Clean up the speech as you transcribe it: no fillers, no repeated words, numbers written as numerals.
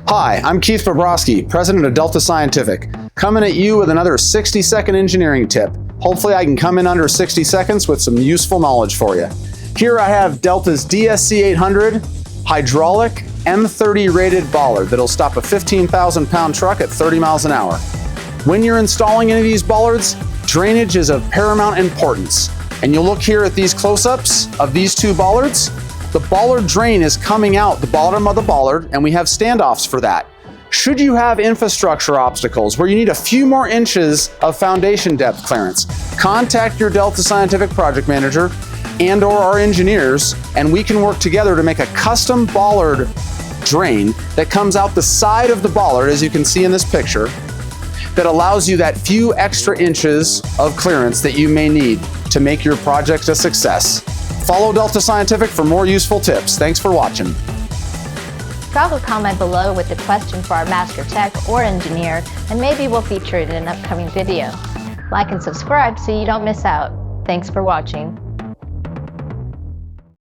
Hi, I'm Keith Bobrosky, President of Delta Scientific, coming at you with another 60-second engineering tip. Hopefully I can come in under 60 seconds with some useful knowledge for you. Here I have Delta's DSC 800 hydraulic M30 rated bollard that'll stop a 15,000-pound truck at 30 miles an hour. When you're installing any of these bollards, drainage is of paramount importance. And you'll look here at these close-ups of these two bollards. The bollard drain is coming out the bottom of the bollard, and we have standoffs for that. Should you have infrastructure obstacles where you need a few more inches of foundation depth clearance, contact your Delta Scientific project manager and/or our engineers, and we can work together to make a custom bollard drain that comes out the side of the bollard, as you can see in this picture, that allows you that few extra inches of clearance that you may need to make your project a success. Follow Delta Scientific for more useful tips. Thanks for watching. Drop a comment below with a question for our master tech or engineer, and maybe we'll feature it in an upcoming video. Like and subscribe so you don't miss out. Thanks for watching.